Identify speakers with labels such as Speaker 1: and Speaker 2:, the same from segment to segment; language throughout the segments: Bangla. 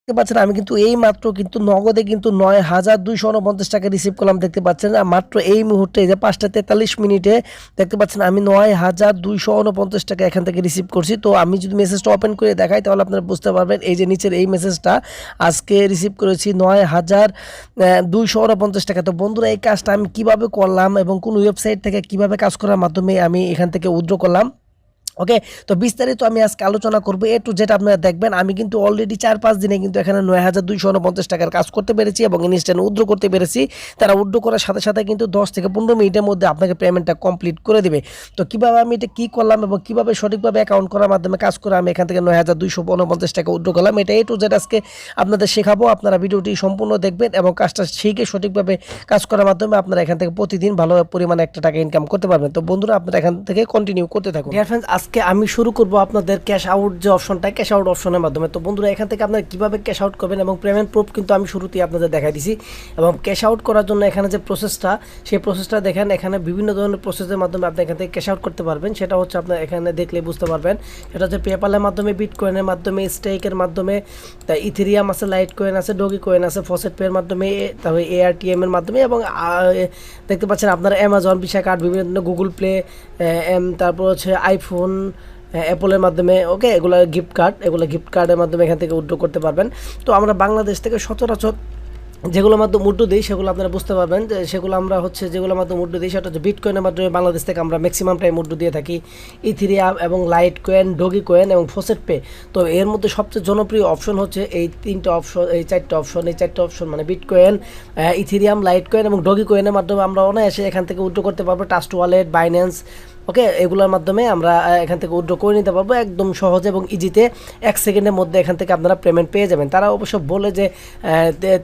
Speaker 1: দেখতে পাচ্ছেন আমি কিন্তু এই মাত্র কিন্তু নগদে কিন্তু ৯,২৪৯ টাকা রিসিভ করলাম। দেখতে পাচ্ছেন মাত্র এই মুহূর্তে এই যে ৫টা ৪৩ মিনিটে দেখতে পাচ্ছেন আমি ৯,২৪৯ টাকা এখান থেকে রিসিভ করছি। তো আমি যদি মেসেজটা ওপেন করে দেখাই তাহলে আপনারা বুঝতে পারবেন। এই যে নিচের এই মেসেজটা আজকে রিসিভ করেছি ৯,২৪৯ টাকা। তো বন্ধুরা এই কাজটা আমি কিভাবে করলাম এবং কোন ওয়েবসাইট থেকে কিভাবে কাজ করার মাধ্যমে আমি এখান থেকে উইথড্র করলাম, ওকে। তো বিস্তারিত আমি আজকে আলোচনা করবো এ টু জেড। আপনারা দেখবেন আমি কিন্তু অলরেডি ৪-৫ দিনে কিন্তু এখানে ৯,২৪৯ টাকার কাজ করতে পেরেছি এবং ইনস্ট্যান্ট উইথড্র করতে পেরেছি। তারা উইথড্র করার সাথে সাথে কিন্তু ১০ থেকে ১৫ মিনিটের মধ্যে আপনাকে পেমেন্টটা কমপ্লিট করে দেবে। তো কিভাবে আমি এটা কি করলাম এবং কিভাবে সঠিকভাবে অ্যাকাউন্ট করার মাধ্যমে কাজ করে আমি এখান থেকে ৯,২৪৯ টাকা উইথড্র করলাম, এটা এ টু জেড আজকে আপনাদের শেখাবো। আপনারা ভিডিওটি সম্পূর্ণ দেখবেন এবং কাজটা শিখে সঠিকভাবে কাজ করার মাধ্যমে আপনারা এখান থেকে প্রতিদিন ভালো পরিমাণে একটা টাকা ইনকাম করতে পারবেন। তো বন্ধুরা আপনারা এখান থেকে কন্টিনিউ করতে থাকুন। ডিয়ার ফ্রেন্ডস, আজকে আমি শুরু করব আপনাদের ক্যাশ আউট যে অপশনটা, ক্যাশ আউট অপশনের মাধ্যমে। তো বন্ধুরা এখান থেকে আপনারা কিভাবে ক্যাশ আউট করবেন এবং পেমেন্ট প্রুফ কিন্তু আমি শুরুতেই আপনাদের দেখাই দিছি। এবং ক্যাশ আউট করার জন্য এখানে যে প্রসেসটা, সেই প্রসেসটা দেখেন। এখানে বিভিন্ন ধরনের প্রসেসের মাধ্যমে আপনি এখান থেকে ক্যাশ আউট করতে পারবেন। সেটা হচ্ছে আপনার এখানে দেখলে বুঝতে পারবেন। সেটা হচ্ছে পেপ্যালের মাধ্যমে, বিটকয়েনের মাধ্যমে, স্টেকের মাধ্যমে, তা ইথেরিয়াম আছে, লাইট কয়েন আছে, ডগি কয়েন আছে, ফসেট পের মাধ্যমে, তারপরে এআরটিএম এর মাধ্যমে এবং দেখতে পাচ্ছেন আপনার অ্যামাজন, ভিসা কার্ড, বিভিন্ন গুগল প্লে, তারপর হচ্ছে আইফোন, অ্যাপলের মাধ্যমে, ওকে। এগুলো গিফট কার্ডের মাধ্যমে এখান থেকে উইথড্র করতে পারবেন। তো আমরা বাংলাদেশ থেকে সচরাচর যেগুলোর মাধ্যমে উইথড্র দিই সেগুলো আপনারা বুঝতে পারবেন যে সেগুলো আমরা হচ্ছে যেগুলোর মাধ্যমে উইথড্র দিই সেটা হচ্ছে বিটকয়েনের মাধ্যমে বাংলাদেশ থেকে আমরা ম্যাক্সিমাম টাইম উইথড্র দিয়ে থাকি। ইথেরিয়াম এবং লাইট কয়েন, ডগি কয়েন এবং ফসেট পে। তো এর মধ্যে সবচেয়ে জনপ্রিয় অপশন হচ্ছে এই চারটে অপশন মানে বিটকয়েন, ইথেরিয়াম, লাইট কয়েন এবং ডগি কয়েনের মাধ্যমে আমরা অনায়াসে এখান থেকে উইথড্র করতে পারবো। ট্রাস্ট ওয়ালেট, বাইন্যান্স, ওকে, এগুলোর মাধ্যমে আমরা এখান থেকে উইথড্র করে নিতে পারবো একদম সহজে এবং ইজিতে। ১ সেকেন্ডের মধ্যে এখান থেকে আপনারা পেমেন্ট পেয়ে যাবেন। তারা অবশ্য বলে যে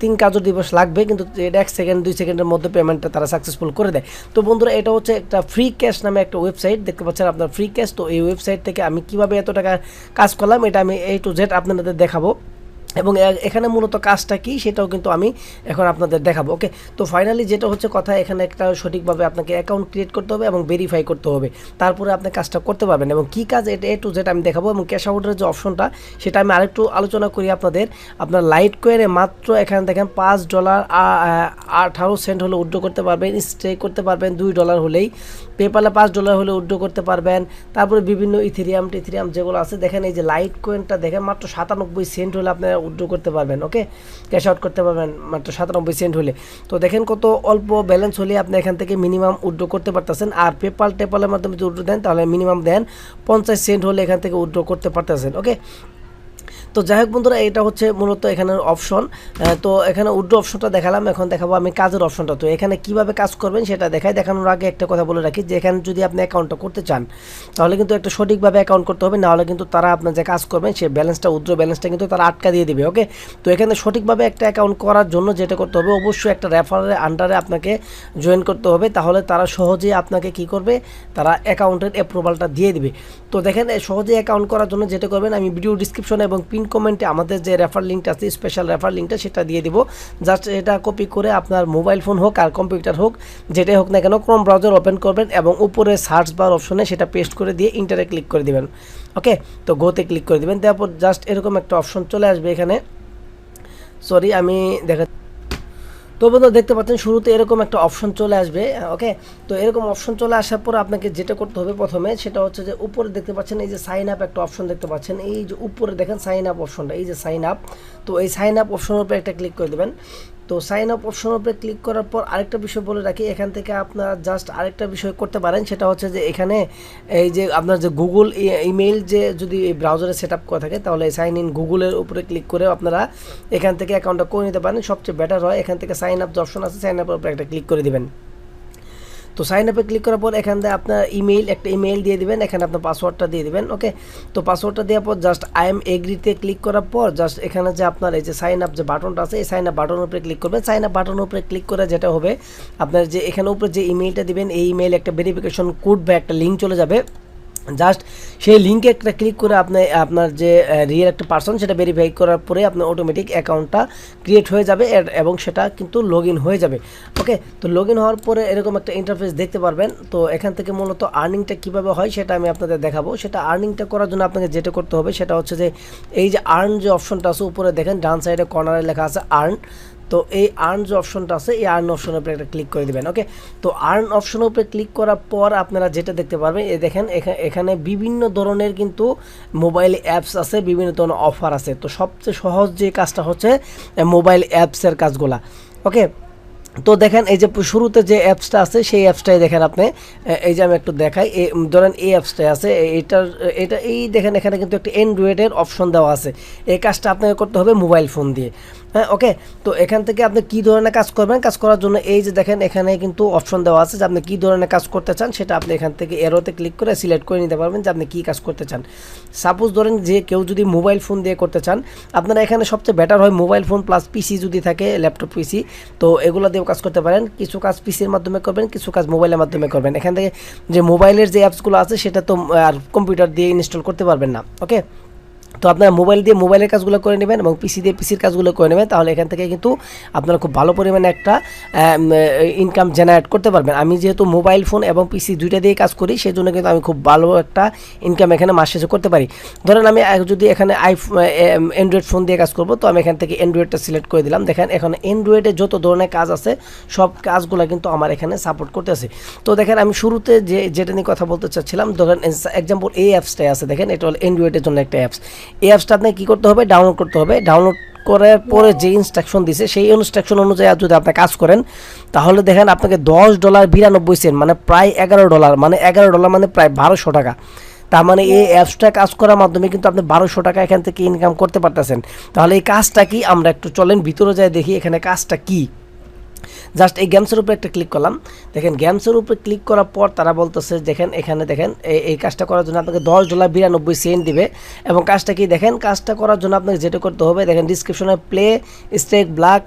Speaker 1: ৩ কার্যদিবস লাগবে, কিন্তু এটা ১ সেকেন্ড ২ সেকেন্ডের মধ্যে পেমেন্টটা তারা সাকসেসফুল করে দেয়। তো বন্ধুরা এটা হচ্ছে একটা ফ্রি ক্যাশ নামে একটা ওয়েবসাইট, দেখতে পাচ্ছেন আপনার ফ্রি ক্যাশ। তো এই ওয়েবসাইট থেকে আমি কীভাবে এত টাকা কাজ করলাম এটা আমি এ টু জেড আপনাদের দেখাবো এবং এখানে মূলত কাজটা কি সেটাও কিন্তু আমি এখন আপনাদের দেখাবো, ওকে। তো ফাইনালি যেটা হচ্ছে কথা, এখানে একটা সঠিকভাবে আপনাকে অ্যাকাউন্ট ক্রিয়েট করতে হবে এবং ভেরিফাই করতে হবে, তারপরে আপনি কাজটা করতে পারবেন। এবং কী কাজ এটা এ টু জেড আমি দেখাবো। এবং ক্যাশ আউটের যে অপশনটা সেটা আমি আরেকটু আলোচনা করি আপনাদের। আপনার লাইট কয়েনে মাত্র এখানে দেখেন $5.18 হলে উইথড্র করতে পারবেন, স্টে করতে পারবেন $2 হলেই, পেপ্যালে $5 হলে উইথড্র করতে পারবেন। তারপরে বিভিন্ন ইথেরিয়াম যেগুলো আছে দেখেন, এই যে লাইট কয়েনটা দেখেন মাত্র 97 সেন্ট হলে আপনারা উইথড্র করতে পারবেন, ওকে, ক্যাশ আউট করতে পারবেন মাত্র 97 হলে। তো দেখেন কত অল্প ব্যালেন্স হলে আপনি এখান থেকে মিনিমাম উইথড্র করতে পারতেছেন। আর টেপালের মাধ্যমে যদি উইথড্র দেন তাহলে মিনিমাম দেন 50 সেন্ট হলে এখান থেকে উইথড্র করতে পারতেছেন, ওকে। তো যাই হোক বন্ধুরা, এটা হচ্ছে মূলত এখানের অপশন। তো এখানে উইথড্র অপশনটা দেখালাম, এখন দেখাবো আমি কাজের অপশনটা। তো এখানে কিভাবে কাজ করবেন সেটা দেখানোর আগে একটা কথা বলে রাখি যে এখানে যদি আপনি অ্যাকাউন্টটা করতে চান তাহলে কিন্তু একটা সঠিকভাবে অ্যাকাউন্ট করতে হবে, নাহলে কিন্তু তারা আপনার যে কাজ করবেন সেই উইথড্র ব্যালেন্সটা কিন্তু তারা আটকা দিয়ে দিবে, ওকে। তো এখানে সঠিকভাবে একটা অ্যাকাউন্ট করার জন্য যেটা করতে হবে, অবশ্যই একটা রেফারের আন্ডারে আপনাকে জয়েন করতে হবে, তাহলে তারা সহজেই আপনাকে কি করবে, তারা অ্যাকাউন্টের অ্যাপ্রুভালটা দিয়ে দিবে। তো দেখেন সহজেই অ্যাকাউন্ট করার জন্য যেটা করবেন, আমি ভিডিও ডিসক্রিপশনে এবং পিন কমেন্টে আমাদের যে রেফার লিঙ্কটা আছে, স্পেশাল রেফার লিঙ্কটা, সেটা দিয়ে দিব। জাস্ট এটা কপি করে আপনার মোবাইল ফোন হোক আর কম্পিউটার হোক, যেটাই হোক না কেন, ক্রোম ব্রাউজার ওপেন করবেন এবং উপরে সার্চ বার অপশনে সেটা পেস্ট করে দিয়ে ইন্টারে ক্লিক করে দিবেন, ওকে। তো গোতে ক্লিক করে দিবেন, তারপর জাস্ট এরকম একটা অপশন চলে আসবে এখানে। সরি আমি দেখা তো বন্ধু দেখতে পাচ্ছেন শুরুতে এরকম একটা অপশন চলে আসবে, ওকে। তো এরকম অপশন চলে আসার পর আপনাকে যেটা করতে হবে প্রথমে সেটা হচ্ছে যে উপরে দেখতে পাচ্ছেন এই যে সাইন আপ একটা অপশন দেখতে পাচ্ছেন, এই যে উপরে দেখেন সাইন আপ অপশনটা, এই যে সাইন আপ। তো এই সাইন আপ অপশনের উপরে একটা ক্লিক করে দেবেন। তো সাইন আপ অপশনের উপরে ক্লিক করার পর আরেকটা বিষয় বলে রাখি, এখান থেকে আপনারা জাস্ট আরেকটা বিষয় করতে পারেন, সেটা হচ্ছে যে এখানে এই যে আপনার যে গুগল ইমেইল যে যদি এই ব্রাউজারে সেট আপ করা থাকে তাহলে সাইন ইন গুগলের উপরে ক্লিক করে আপনারা এখান থেকে অ্যাকাউন্টটা করে নিতে পারেন, সবচেয়ে বেটার হয়। এখান থেকে সাইন আপ যে অপশন আছে সাইন আপের উপরে একটা ক্লিক করে দিবেন। তো সাইন আপে ক্লিক করার পর এখান থেকে আপনার একটা ইমেইল দিয়ে দিবেন, এখানে আপনার পাসওয়ার্ডটা দিয়ে দিবেন, ওকে। তো পাসওয়ার্ডটা দেওয়ার পর জাস্ট আই এম এগ্রিতে ক্লিক করার পর জাস্ট এখানে যে আপনার এই যে সাইন আপ যে বাটনটা আছে এই সাইন আপ বাটনের উপরে ক্লিক করবেন। সাইন আপ বাটনের উপরে ক্লিক করে যেটা হবে, আপনার যে এখানে উপরে যে ইমেইলটা দিবেন এই ইমেইল একটা ভেরিফিকেশন কোড বা একটা লিঙ্ক চলে যাবে। জাস্ট সেই লিঙ্কে একটা ক্লিক করে আপনি আপনার যে রিয়েল একটা পার্সন সেটা ভেরিফাই করার পরে আপনার অটোমেটিক অ্যাকাউন্টটা ক্রিয়েট হয়ে যাবে এবং সেটা কিন্তু লগ ইন হয়ে যাবে। ওকে, তো লগ ইন হওয়ার পরে এরকম একটা ইন্টারফেস দেখতে পারবেন। তো এখান থেকে মূলত আর্নিংটা কীভাবে হয় সেটা আমি আপনাদের দেখাবো। সেটা আর্নিংটা করার জন্য আপনাকে যেটা করতে হবে সেটা হচ্ছে যে এই যে আর্ন যে অপশনটা আছে উপরে দেখেন ডান সাইডে কর্নারে লেখা আছে আর্ন। তো এই আর্ন যে অপশনটা আছে এই আর্ন অপশনের উপরে একটা ক্লিক করে দেবেন। ওকে, তো আর্ন অপশনের উপরে ক্লিক করার পর আপনারা যেটা দেখতে পারবেন এই দেখেন এখানে বিভিন্ন ধরনের কিন্তু মোবাইল অ্যাপস আছে, বিভিন্ন ধরনের অফার আছে। তো সবচেয়ে সহজ যে কাজটা হচ্ছে মোবাইল অ্যাপসের কাজগুলা। ওকে, তো দেখেন এই যে শুরুতে যে অ্যাপসটা আছে সেই অ্যাপসটাই দেখেন আপনি, এই যে আমি একটু দেখাই, ধরেন এই অ্যাপসটাই আছে, এটা এই দেখেন এখানে কিন্তু একটা অ্যান্ড্রয়েডের অপশন দেওয়া আছে। এই কাজটা আপনাকে করতে হবে মোবাইল ফোন দিয়ে। হ্যাঁ, ওকে, তো এখান থেকে আপনি কী ধরনের কাজ করবেন, কাজ করার জন্য এই যে দেখেন এখানে কিন্তু অপশন দেওয়া আছে যে আপনি কী ধরনের কাজ করতে চান, সেটা আপনি এখান থেকে এরোতে ক্লিক করে সিলেক্ট করে নিতে পারবেন যে আপনি কী কাজ করতে চান। সাপোজ ধরেন যে কেউ যদি মোবাইল ফোন দিয়ে করতে চান, আপনারা এখানে সবচেয়ে বেটার হয় মোবাইল ফোন প্লাস পিসি যদি থাকে, ল্যাপটপ পিসি, তো এগুলো দিয়েও কাজ করতে পারেন। কিছু কাজ পিসির মাধ্যমে করবেন, কিছু কাজ মোবাইলের মাধ্যমে করবেন। এখান থেকে যে মোবাইলের যে অ্যাপসগুলো আছে সেটা তো আর কম্পিউটার দিয়ে ইনস্টল করতে পারবেন না। ওকে, তো আপনারা মোবাইল দিয়ে মোবাইলের কাজগুলো করে নেবেন এবং পিসি দিয়ে পিসির কাজগুলো করে নেবেন, তাহলে এখান থেকে কিন্তু আপনারা খুব ভালো পরিমাণে একটা ইনকাম জেনারেট করতে পারবেন। আমি যেহেতু মোবাইল ফোন এবং পিসি দুইটা দিয়ে কাজ করি, সেই জন্য কিন্তু আমি খুব ভালো একটা ইনকাম এখানে মাস শেষে করতে পারি। ধরেন আমি যদি এখানে অ্যান্ড্রয়েড ফোন দিয়ে কাজ করব, তো আমি এখান থেকে অ্যান্ড্রয়েডটা সিলেক্ট করে দিলাম। দেখেন এখন অ্যান্ড্রয়েডে যত ধরনের কাজ আছে সব কাজগুলো কিন্তু আমার এখানে সাপোর্ট করতেছে। তো দেখেন আমি শুরুতে যেটা নিয়ে কথা বলতে চাচ্ছিলাম, ধরেন এক্সাম্পল এই অ্যাপসটাই আছে, দেখেন এটা হলো অ্যান্ড্রয়েডের জন্য একটা অ্যাপস। এই অ্যাপসটা আপনাকে কী করতে হবে, ডাউনলোড করতে হবে। ডাউনলোড করার পরে যে ইনস্ট্রাকশন দিছে সেই ইনস্ট্রাকশন অনুযায়ী যদি আপনি কাজ করেন, তাহলে দেখেন আপনাকে $10.92 মানে প্রায় $11, মানে $11 মানে প্রায় 1200 টাকা। তার মানে এই অ্যাপসটা কাজ করার মাধ্যমে কিন্তু আপনি 1200 টাকা এখান থেকে ইনকাম করতে পারতেছেন। তাহলে এই কাজটা কি, আমরা একটু চলেন ভিতরে যাই দেখি এখানে কাজটা কি। জাস্ট এই গেমসের উপরে একটা ক্লিক করলাম। দেখেন গেমসের উপরে ক্লিক করার পর তারা বলতেছে দেখেন এখানে দেখেন এই কাজটা করার জন্য আপনাকে $10.92 দিবে। এবং কাজটা কি দেখেন, কাজটা করার জন্য আপনাকে যেটা করতে হবে দেখেন ডিসক্রিপশনে প্লে স্টেক ব্ল্যাক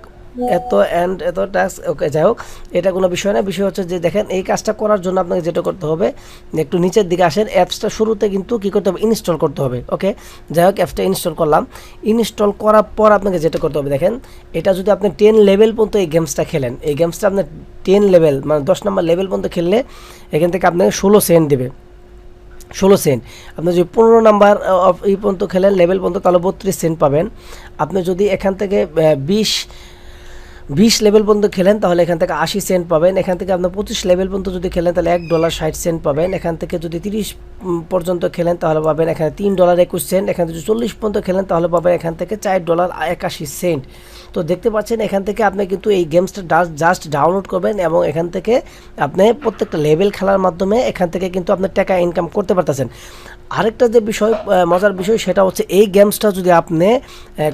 Speaker 1: এত অ্যান্ড এত টাস্ক। ওকে, যাই হোক এটা কোনো বিষয় না, বিষয় হচ্ছে যে দেখেন এই কাজটা করার জন্য আপনাকে যেটা করতে হবে, একটু নিচের দিকে আসেন, অ্যাপসটা শুরুতে কিন্তু কী করতে হবে, ইনস্টল করতে হবে। ওকে, যাই হোক অ্যাপসটা ইনস্টল করলাম। ইনস্টল করার পর আপনাকে যেটা করতে হবে দেখেন, এটা যদি আপনি 10 লেভেল পর্যন্ত এই গেমসটা খেলেন, এই গেমসটা আপনি 10 লেভেল মানে 10 নম্বর লেভেল পর্যন্ত খেললে এখান থেকে আপনাকে 16 সেন্ট দেবে। 16 সেন্ট। আপনি যদি 15 নাম্বার এই পর্যন্ত খেলেন লেভেল পর্যন্ত, তাহলে 32 সেন্ট পাবেন। আপনি যদি এখান থেকে 20 লেভেল পর্যন্ত খেলেন তাহলে এখান থেকে 80 সেন্ট পাবেন। এখান থেকে আপনার 25 লেভেল পর্যন্ত যদি খেলেন তাহলে $1.60 পাবেন। এখান থেকে যদি 30 পর্যন্ত খেলেন তাহলে পাবেন এখানে $3.21। এখান থেকে যদি 40 পর্যন্ত খেলেন তাহলে পাবেন এখান থেকে $4.81। তো দেখতে পাচ্ছেন এখান থেকে আপনি কিন্তু এই গেমসটা জাস্ট ডাউনলোড করবেন এবং এখান থেকে আপনি প্রত্যেকটা লেভেল খেলার মাধ্যমে এখান থেকে কিন্তু আপনার টাকা ইনকাম করতে পারতেছেন। আরেকটা যে বিষয়, মজার বিষয়, সেটা হচ্ছে এই গেমসটা যদি আপনি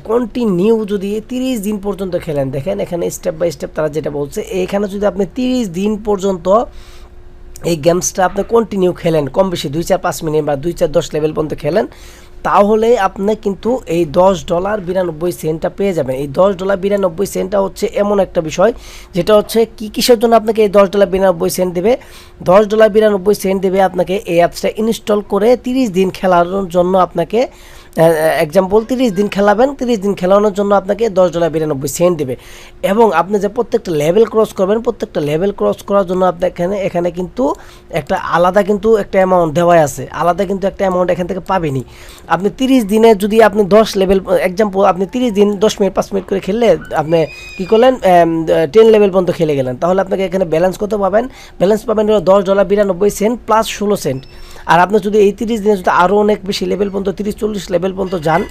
Speaker 1: কন্টিনিউ যদি 30 দিন পর্যন্ত খেলেন, দেখেন এখানে স্টেপ বাই স্টেপ তারা যেটা বলছে, এইখানে যদি আপনি 30 দিন পর্যন্ত এই গেমসটা আপনি কন্টিনিউ খেলেন, কম বেশি 2-4-5 মিনিট বা 2-4-10 লেভেল পর্যন্ত খেলেন, তাহলে আপনি কিন্তু এই $10.92 পেয়ে যাবেন। এই $10.92 হচ্ছে এমন একটা বিষয় যেটা হচ্ছে কিসের জন্য আপনাকে এই $10.92 দেবে। $10.92 দেবে আপনাকে এই অ্যাপসটা ইনস্টল করে 30 দিন খেলার জন্য। আপনাকে এক্সাম্পল 30 দিন খেলাবেন, 30 দিন খেলানোর জন্য আপনাকে $10.92 দেবে। এবং আপনি যে প্রত্যেকটা লেভেল ক্রস করবেন, প্রত্যেকটা লেভেল ক্রস করার জন্য আপনার এখানে কিন্তু একটা আলাদা কিন্তু একটা অ্যামাউন্ট দেওয়াই আছে, আলাদা কিন্তু একটা অ্যামাউন্ট এখান থেকে পাবেনই। আপনি 30 দিনে যদি আপনি 10 লেভেল, এক্সাম্পল আপনি 30 দিন 10 মিনিট 5 মিনিট করে খেললে আপনি কী করলেন, 10 লেভেল পর্যন্ত খেলে গেলেন, তাহলে আপনাকে এখানে ব্যালেন্স কত পাবেন, ব্যালেন্স পাবেন $10.92 প্লাস 16 সেন্ট। আর আপনি যদি এই 30 দিনে যদি আরও অনেক বেশি লেভেল পর্যন্ত 30-40 লেভেল পর্যন্ত যান,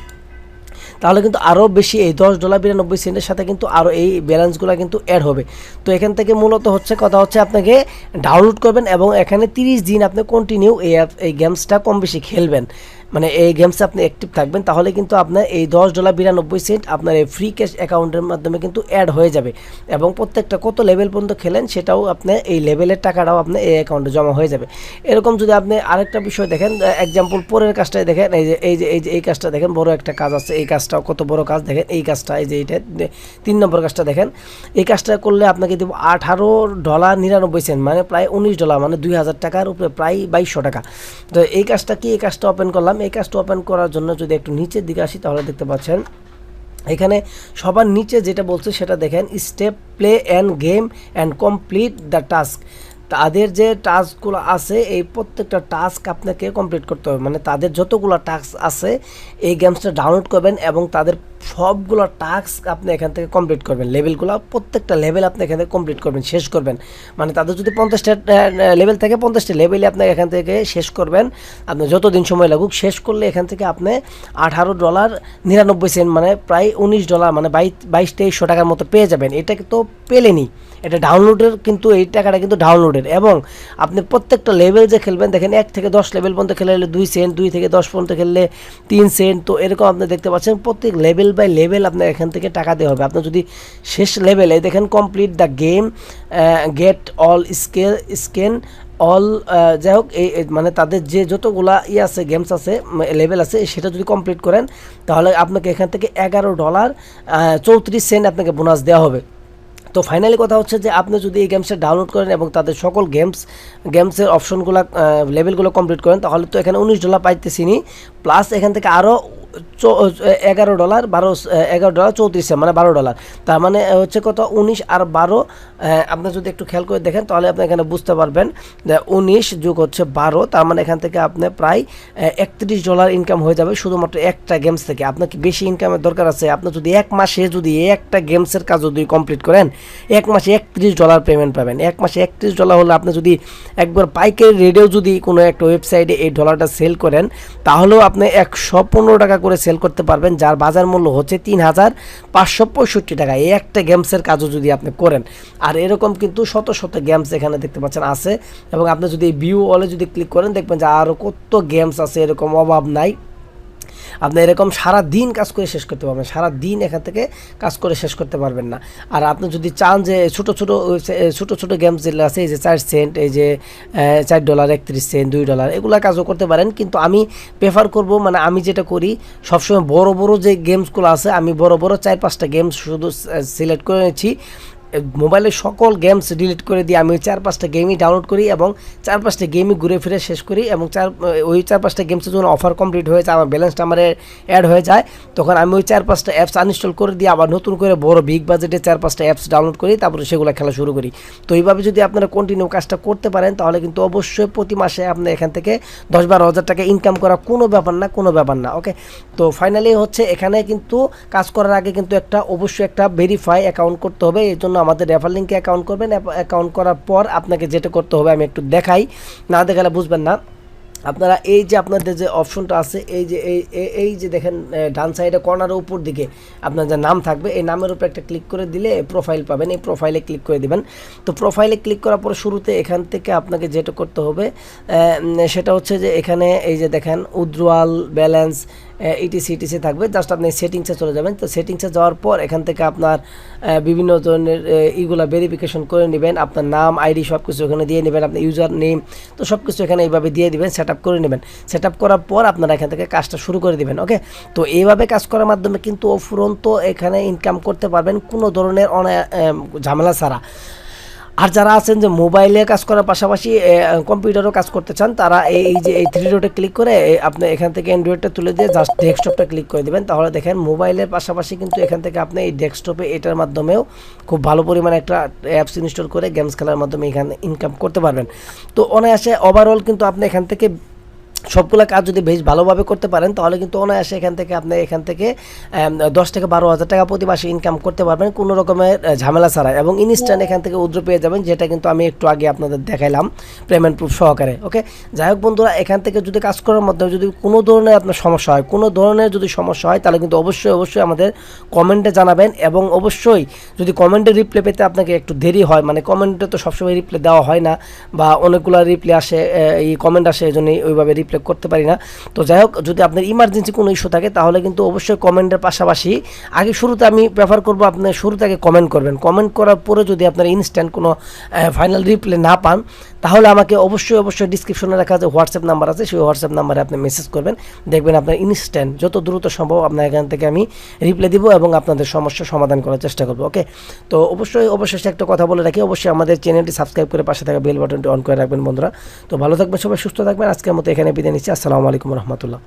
Speaker 1: তাহলে কিন্তু আরও বেশি এই $10.92 সাথে কিন্তু আরও এই ব্যালেন্সগুলো কিন্তু অ্যাড হবে। তো এখান থেকে মূলত হচ্ছে কথা হচ্ছে আপনাকে ডাউনলোড করবেন এবং এখানে 30 দিন আপনি কন্টিনিউ এই গেমসটা কম বেশি খেলবেন। মানে এই গেমসে আপনি অ্যাক্টিভ থাকবেন, তাহলে কিন্তু আপনার এই $10.92 আপনার এই ফ্রি ক্যাশ অ্যাকাউন্টের মাধ্যমে কিন্তু অ্যাড হয়ে যাবে, এবং প্রত্যেকটা কত লেভেল পর্যন্ত খেলেন সেটাও আপনি এই লেভেলের টাকাটাও আপনার এই অ্যাকাউন্টে জমা হয়ে যাবে। এরকম যদি আপনি আরেকটা বিষয় দেখেন, এক্সাম্পল পরের কাজটাই দেখেন, এই কাজটা দেখেন, বড় একটা কাজ আছে, এই কাজটাও কত বড় কাজ দেখেন, এই কাজটা এই যে এইটা 3 নম্বর কাজটা দেখেন, এই কাজটা করলে আপনাকে দেবো $18.99, মানে প্রায় $19, মানে 2000 টাকার উপরে প্রায় 2200 টাকা। তো এই কাজটা কি, এই কাজটা ওপেন করলাম। এই কাজটা ওপেন করার জন্য যদি একটু নিচের দিকে আসি তাহলে দেখতে পাচ্ছেন এখানে সবার নিচে যেটা বলছে সেটা দেখেন, step play and game and complete the task. তাদের যে টাস্কগুলো আছে এই প্রত্যেকটা টাস্ক আপনাকে কমপ্লিট করতে হবে, মানে তাদের যতগুলো টাস্ক আছে এই গেমসটা ডাউনলোড করবেন এবং তাদের সবগুলো টাস্ক আপনি এখান থেকে কমপ্লিট করবেন, লেভেলগুলো প্রত্যেকটা লেভেল আপনি এখান থেকে কমপ্লিট করবেন, শেষ করবেন। মানে তাদের যদি 50টা লেভেল থাকে 50টা লেভেলে আপনি এখান থেকে শেষ করবেন, আপনার যতদিন সময় লাগুক, শেষ করলে এখান থেকে আপনি $18.99, মানে প্রায় $19, মানে 2200-2300 টাকার মতো পেয়ে যাবেন। এটা তো পেলেনি, এটা ডাউনলোডের, কিন্তু এই টাকাটা কিন্তু ডাউনলোডের। এবং আপনি প্রত্যেকটা লেভেল যে খেলবেন দেখেন, 1 থেকে 10 লেভেল পর্যন্ত খেলে 2 সেন্ট, 2 থেকে 10 পর্যন্ত খেললে 3 সেন্ট। তো এরকম আপনি দেখতে পাচ্ছেন প্রত্যেক লেভেল বাই লেভেল আপনার এখান থেকে টাকা দেওয়া হবে। আপনার যদি শেষ লেভেলে দেখেন complete the game, gate all scan all, যাই হোক এই মানে তাদের যে যতগুলা আছে গেমস আছে, লেভেল আছে, সেটা যদি কমপ্লিট করেন তাহলে আপনাকে এখান থেকে $11.34 আপনাকে বোনাস দেওয়া হবে। তো ফাইনালি কথা হচ্ছে যে আপনি যদি এই গেমসটা ডাউনলোড করেন এবং তাদের সকল গেমসের অপশনগুলো লেভেলগুলো কমপ্লিট করেন, তাহলে তো এখানে $19 পাইতেছিনি, প্লাস এখান থেকে আরও $11.34, মানে $12। তার মানে হচ্ছে কত, 19 আর 12। আপনি যদি একটু খেয়াল করে দেখেন তাহলে আপনি এখানে বুঝতে পারবেন যে 19 যোগ হচ্ছে 12, তার মানে এখান থেকে আপনি প্রায় $31 ইনকাম হয়ে যাবে শুধুমাত্র একটা গেমস থেকে। আপনার কি বেশি ইনকামের দরকার আছে? আপনি যদি এক মাসে যদি একটা গেমসের কাজ যদি কমপ্লিট করেন, এক মাসে $31 পেমেন্ট পাবেন। এক মাসে $31 হলে আপনি যদি একবার পাইকারি রেটেও যদি কোনো একটা ওয়েবসাইটে এই ডলারটা সেল করেন, তাহলেও আপনি 115 টাকা করে সেল করতে পারবেন, যার বাজার মূল্য হচ্ছে 3565 টাকা এই একটা গেমসের কাজও যদি আপনি করেন। আর এরকম কিন্তু শত শত গেমস এখানে দেখতে পাচ্ছেন আছে, এবং আপনি যদি ভিউ অলে যদি ক্লিক করেন দেখবেন যে আরও কত গেমস আছে, এরকম অভাব নাই। আপনি এরকম সারা দিন কাজ করে শেষ করতে পারবেন, সারা দিন এখান থেকে কাজ করে শেষ করতে পারবেন না। আর আপনি যদি চান যে ছোটো ছোটো গেমস যেগুলো আছে, এই যে 4 সেন্ট, এই যে $4, 31 সেন্ট, $2, এগুলা কাজও করতে পারেন। কিন্তু আমি প্রেফার করব, মানে আমি যেটা করি সবসময় বড় বড় যে গেমসগুলো আছে, আমি বড় বড় 4-5টা গেমস শুধু সিলেক্ট করে নিচ্ছি। মোবাইলের সকল গেমস ডিলিট করে দিয়ে আমি 4-5টা গেমই ডাউনলোড করি এবং 4-5টা গেমই ঘুরে ফিরে শেষ করি, এবং ওই 4-5টা গেমসের যখন অফার কমপ্লিট হয়ে যায়, আমার ব্যালেন্সটা আমার অ্যাড হয়ে যায়, তখন আমি ওই 4-5টা অ্যাপস আনইনস্টল করে দিয়ে আবার নতুন করে বড় বিগ বাজেটে 4-5টা অ্যাপস ডাউনলোড করি, তারপরে সেগুলো খেলা শুরু করি। তো এইভাবে যদি আপনারা কন্টিনিউ কাজটা করতে পারেন তাহলে কিন্তু অবশ্যই প্রতি মাসে আপনি এখান থেকে 10-12 হাজার টাকা ইনকাম করা কোনো ব্যাপার না। ওকে, তো ফাইনালি হচ্ছে এখানে কিন্তু কাজ করার আগে কিন্তু অবশ্যই একটা ভেরিফাই অ্যাকাউন্ট করতে হবে। এই জন্য আমাদের রেফার লিঙ্কে অ্যাকাউন্ট করবেন। অ্যাকাউন্ট করার পর আপনাকে যেটা করতে হবে আমি একটু দেখাই, না দেখালে বুঝবেন না। আপনারা এই যে আপনাদের যে অপশনটা আছে, এই যে দেখেন ডান সাইডে কর্নারের উপর দিকে আপনার যে নাম থাকবে, এই নামের উপর একটা ক্লিক করে দিলে প্রোফাইল পাবেন, এই প্রোফাইলে ক্লিক করে দিবেন। তো প্রোফাইলে ক্লিক করার পর শুরুতে এখান থেকে আপনাকে যেটা করতে হবে সেটা হচ্ছে যে এখানে এই যে দেখেন উইথড্রয়াল ব্যালেন্স ইটিসি থাকবে, জাস্ট আপনি সেটিংসে চলে যাবেন। তো সেটিংসে যাওয়ার পর এখান থেকে আপনার বিভিন্ন ধরনের এইগুলা ভেরিফিকেশন করে নেবেন, আপনার নাম, আইডি সব কিছু এখানে দিয়ে নেবেন, আপনার ইউজার নেম, তো সব কিছু এখানে এইভাবে দিয়ে দিবেন, সেট আপ করে নেবেন। সেট আপ করার পর আপনারা এখান থেকে কাজটা শুরু করে দিবেন। ওকে, তো এইভাবে কাজ করার মাধ্যমে কিন্তু অফুরন্ত এখানে ইনকাম করতে পারবেন কোনো ধরনের ঝামেলা ছাড়া। আর যারা আছেন যে মোবাইলে কাজ করার পাশাপাশি কম্পিউটারও কাজ করতে চান, তারা এই যে এই 3 ডটে ক্লিক করে আপনি এখান থেকে অ্যান্ড্রয়েডটা তুলে দিয়ে জাস্ট ডেস্কটপটা ক্লিক করে দেবেন। তাহলে দেখেন মোবাইলের পাশাপাশি কিন্তু এখান থেকে আপনি এই ডেস্কটপে এটার মাধ্যমেও খুব ভালো পরিমাণে একটা অ্যাপস ইনস্টল করে গেমস খেলার মাধ্যমে এখানে ইনকাম করতে পারবেন। তো অনায়াসে ওভারঅল কিন্তু আপনি এখান থেকে সবগুলো কাজ যদি বেশ ভালোভাবে করতে পারেন তাহলে কিন্তু অনায়াসে এখান থেকে 10 থেকে 12 হাজার টাকা প্রতি মাসে ইনকাম করতে পারবেন কোনো রকমের ঝামেলা ছাড়া, এবং ইনস্ট্যান্ট এখান থেকে উইথড্র পেয়ে যাবেন, যেটা কিন্তু আমি একটু আগে আপনাদের দেখাইলাম পেমেন্ট প্রুফ সহকারে। ওকে, যাই হোক বন্ধুরা, এখান থেকে যদি কাজ করার মাধ্যমে যদি কোনো ধরনের আপনার সমস্যা হয় তাহলে কিন্তু অবশ্যই আমাদের কমেন্টে জানাবেন, এবং অবশ্যই যদি কমেন্টে রিপ্লাই পেতে আপনাকে একটু দেরি হয়, মানে কমেন্টে তো সবসময় রিপ্লাই দেওয়া হয় না, বা অনেকগুলো রিপ্লাই আসে, এই কমেন্ট আসে, এই জন্যই ওইভাবে রিপ্লাই রিপ্লাই করতে পারি না। তো যাই হোক, যদি আপনার ইমার্জেন্সি কোনো ইস্যু থাকে তাহলে কিন্তু অবশ্যই কমেন্টের পাশাপাশি আগে শুরুতে আমি প্রেফার করবো আপনার শুরুতে আগে কমেন্ট করবেন। কমেন্ট করার পরে যদি আপনার ইনস্ট্যান্ট কোনো ফাইনাল রিপ্লাই না পান তাহলে আমাকে অবশ্যই ডিসক্রিপশনে রাখা যে হোয়াটসঅ্যাপ নাম্বার আছে সেই হোয়াটসঅ্যাপ নাম্বারে আপনি মেসেজ করবেন, দেখবেন আপনার ইনস্ট্যান্ট যত দ্রুত সম্ভব আপনার এখান থেকে আমি রিপ্লাই দিব এবং আপনাদের সমস্যা সমাধান করার চেষ্টা করবো। ওকে, তো অবশ্যই একটা কথা বলে রাখি, অবশ্যই আমাদের চ্যানেলটি সাবস্ক্রাইব করে পাশে থাকা বেল বাটনটি অন করে রাখবেন বন্ধুরা। তো ভালো থাকবেন সবাই, সুস্থ থাকবেন। আজকের মতো এখানে বিদায় নিচ্ছি। আসসালামু আলাইকুম রহমতুল্লাহ।